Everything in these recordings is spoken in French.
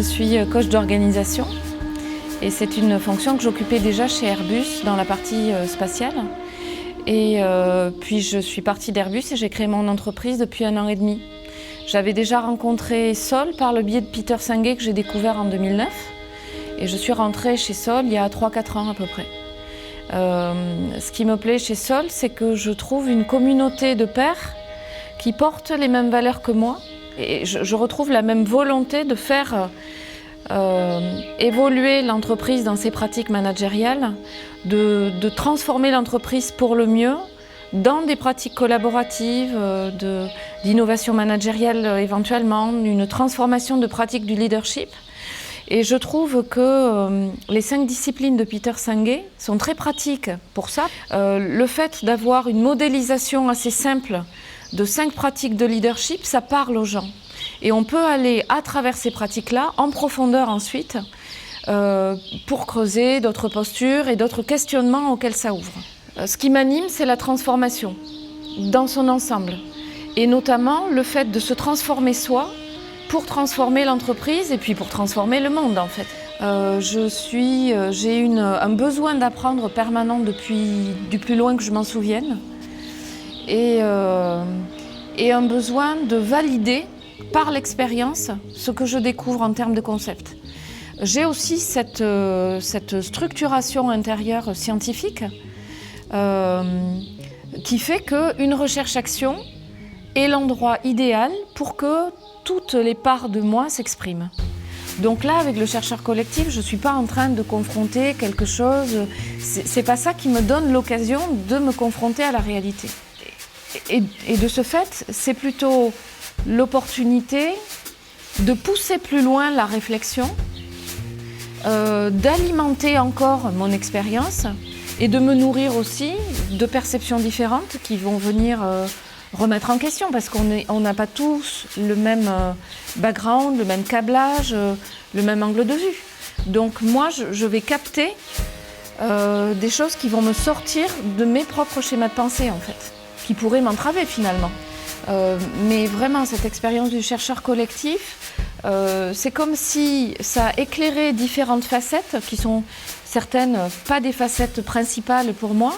suis coach d'organisation et c'est une fonction que j'occupais déjà chez Airbus dans la partie spatiale. Et puis je suis partie d'Airbus et j'ai créé mon entreprise depuis 1 an et demi. J'avais déjà rencontré Sol par le biais de Peter Senge que j'ai découvert en 2009 et je suis rentrée chez Sol il y a 3-4 ans à peu près. Ce qui me plaît chez Sol, c'est que je trouve une communauté de pairs qui portent les mêmes valeurs que moi et je retrouve la même volonté de faire évoluer l'entreprise dans ses pratiques managériales, de transformer l'entreprise pour le mieux dans des pratiques collaboratives, d'innovation managériale éventuellement, une transformation de pratiques du leadership. Et je trouve que les 5 disciplines de Peter Senge sont très pratiques pour ça. Le fait d'avoir une modélisation assez simple de 5 pratiques de leadership, ça parle aux gens. Et on peut aller à travers ces pratiques-là, en profondeur ensuite, pour creuser d'autres postures et d'autres questionnements auxquels ça ouvre. Ce qui m'anime, c'est la transformation dans son ensemble. Et notamment le fait de se transformer soi pour transformer l'entreprise et puis pour transformer le monde en fait. J'ai un besoin d'apprendre permanent du plus loin que je m'en souvienne. Et un besoin de valider par l'expérience ce que je découvre en termes de concepts. J'ai aussi cette structuration intérieure scientifique qui fait qu'une recherche-action est l'endroit idéal pour que toutes les parts de moi s'expriment. Donc là, avec le chercheur collectif, je ne suis pas en train de confronter quelque chose, c'est pas ça qui me donne l'occasion de me confronter à la réalité. Et de ce fait, c'est plutôt l'opportunité de pousser plus loin la réflexion, d'alimenter encore mon expérience et de me nourrir aussi de perceptions différentes qui vont venir remettre en question parce qu'on n'a pas tous le même background, le même câblage, le même angle de vue. Donc moi, je vais capter des choses qui vont me sortir de mes propres schémas de pensée en fait, qui pourraient m'entraver finalement. Mais vraiment, cette expérience du chercheur collectif, c'est comme si ça éclairait différentes facettes qui sont certaines pas des facettes principales pour moi,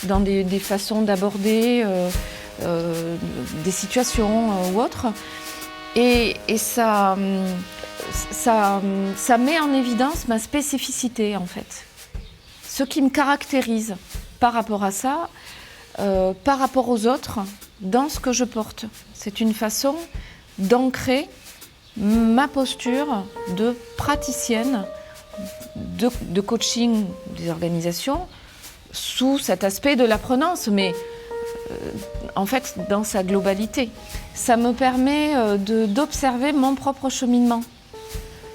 dans des façons d'aborder des situations ou autres. Et ça met en évidence ma spécificité en fait. Ce qui me caractérise par rapport à ça, par rapport aux autres, dans ce que je porte. C'est une façon d'ancrer ma posture de praticienne de coaching des organisations sous cet aspect de l'apprenance, mais en fait dans sa globalité. Ça me permet d'observer mon propre cheminement.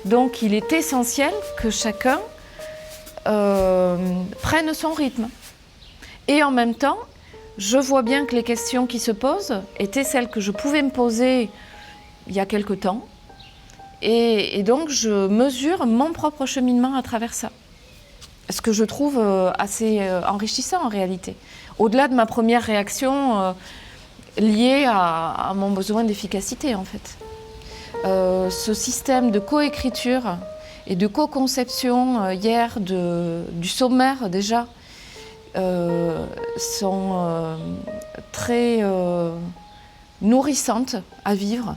Donc il est essentiel que chacun prenne son rythme. Et en même temps, je vois bien que les questions qui se posent étaient celles que je pouvais me poser il y a quelque temps. Et donc, je mesure mon propre cheminement à travers ça. Ce que je trouve assez enrichissant en réalité. Au-delà de ma première réaction liée à mon besoin d'efficacité en fait. Ce système de coécriture et de co-conception hier du sommaire déjà, sont très nourrissantes à vivre.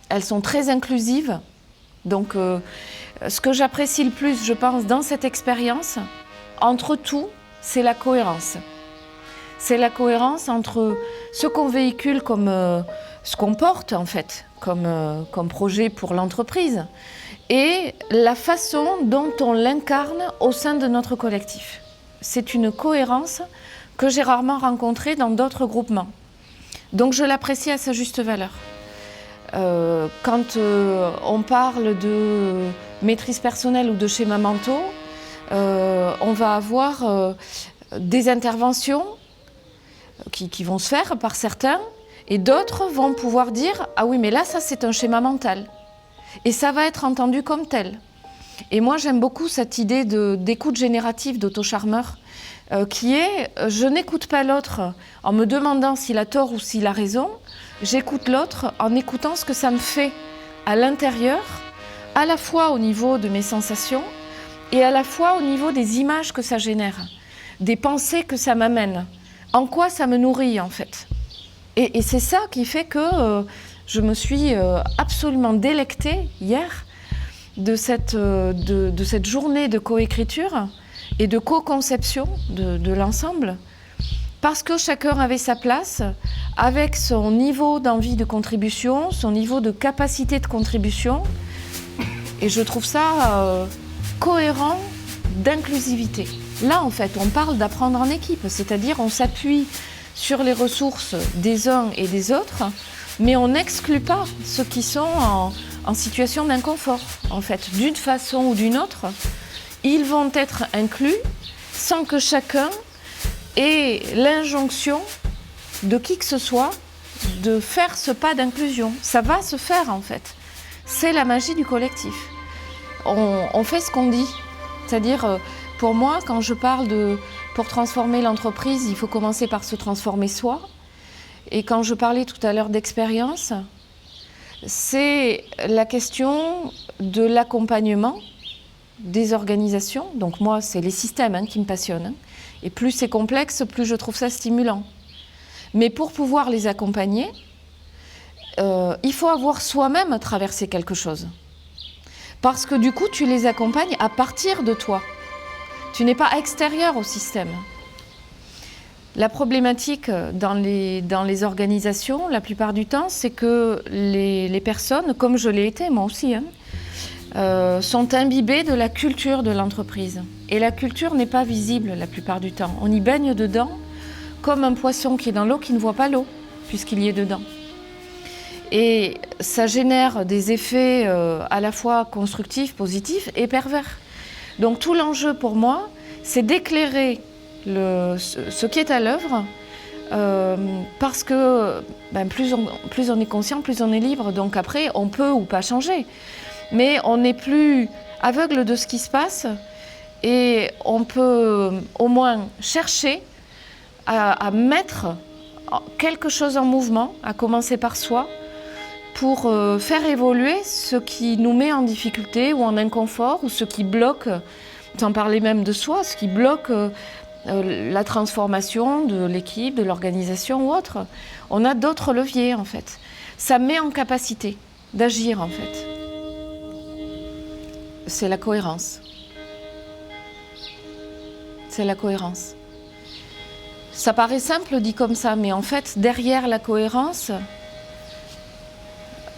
Elles sont très inclusives. Donc, ce que j'apprécie le plus, je pense, dans cette expérience, entre tout, c'est la cohérence. C'est la cohérence entre ce qu'on véhicule comme ce qu'on porte, en fait, comme projet pour l'entreprise, et la façon dont on l'incarne au sein de notre collectif. C'est une cohérence que j'ai rarement rencontrée dans d'autres groupements. Donc je l'apprécie à sa juste valeur. Quand on parle de maîtrise personnelle ou de schémas mentaux, on va avoir des interventions qui vont se faire par certains et d'autres vont pouvoir dire « Ah oui, mais là, ça c'est un schéma mental ». Et ça va être entendu comme tel. Et moi, j'aime beaucoup cette idée d'écoute générative d'Otto Scharmer, qui est « je n'écoute pas l'autre en me demandant s'il a tort ou s'il a raison, j'écoute l'autre en écoutant ce que ça me fait à l'intérieur à la fois au niveau de mes sensations et à la fois au niveau des images que ça génère, des pensées que ça m'amène, en quoi ça me nourrit en fait. Et c'est ça qui fait que je me suis absolument délectée hier de cette journée de coécriture et de co-conception de l'ensemble, parce que chacun avait sa place, avec son niveau d'envie de contribution, son niveau de capacité de contribution, et je trouve ça cohérent d'inclusivité. Là, en fait, on parle d'apprendre en équipe, c'est-à-dire on s'appuie sur les ressources des uns et des autres, mais on n'exclut pas ceux qui sont en situation d'inconfort. En fait, d'une façon ou d'une autre, ils vont être inclus sans que chacun ait l'injonction de qui que ce soit de faire ce pas d'inclusion. Ça va se faire, en fait. C'est la magie du collectif. On fait ce qu'on dit. C'est-à-dire, pour moi, quand je parle pour transformer l'entreprise, il faut commencer par se transformer soi. Et quand je parlais tout à l'heure d'expérience, c'est la question de l'accompagnement des organisations. Donc moi, c'est les systèmes qui me passionnent. Et plus c'est complexe, plus je trouve ça stimulant. Mais pour pouvoir les accompagner, il faut avoir soi-même traversé quelque chose. Parce que du coup, tu les accompagnes à partir de toi. Tu n'es pas extérieur au système. La problématique dans les organisations, la plupart du temps, c'est que les personnes, comme je l'ai été moi aussi, sont imbibées de la culture de l'entreprise. Et la culture n'est pas visible la plupart du temps. On y baigne dedans comme un poisson qui est dans l'eau qui ne voit pas l'eau, puisqu'il y est dedans. Et ça génère des effets à la fois constructifs, positifs et pervers. Donc tout l'enjeu pour moi, c'est d'éclairer ce qui est à l'œuvre, parce que plus on est conscient, plus on est libre. Donc après, on peut ou pas changer. Mais on n'est plus aveugle de ce qui se passe et on peut au moins chercher à mettre quelque chose en mouvement, à commencer par soi, pour faire évoluer ce qui nous met en difficulté ou en inconfort, ou ce qui bloque, sans parler même de soi, ce qui bloque la transformation de l'équipe, de l'organisation ou autre. On a d'autres leviers en fait. Ça met en capacité d'agir en fait. C'est la cohérence. C'est la cohérence. Ça paraît simple dit comme ça, mais en fait, derrière la cohérence,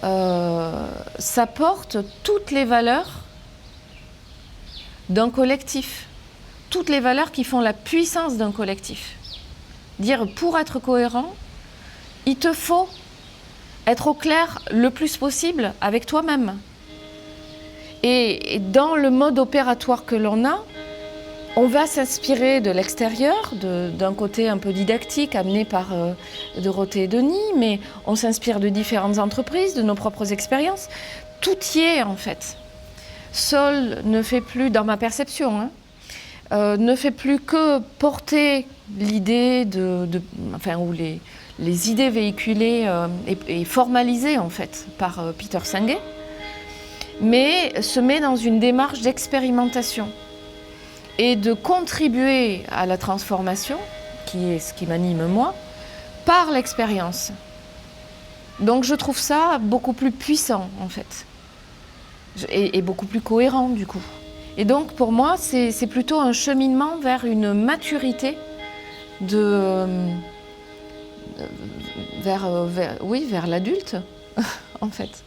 ça porte toutes les valeurs d'un collectif, toutes les valeurs qui font la puissance d'un collectif. Dire pour être cohérent, il te faut être au clair le plus possible avec toi-même. Et dans le mode opératoire que l'on a, on va s'inspirer de l'extérieur, d'un côté un peu didactique amené par Dorothée et Denis, mais on s'inspire de différentes entreprises, de nos propres expériences. Tout y est en fait. Sol ne fait plus, dans ma perception, ne fait plus que porter l'idée ou les idées véhiculées et formalisées en fait par Peter Senge, mais se met dans une démarche d'expérimentation et de contribuer à la transformation, qui est ce qui m'anime moi, par l'expérience. Donc je trouve ça beaucoup plus puissant en fait, et beaucoup plus cohérent du coup. Et donc pour moi c'est plutôt un cheminement vers une maturité vers l'adulte en fait.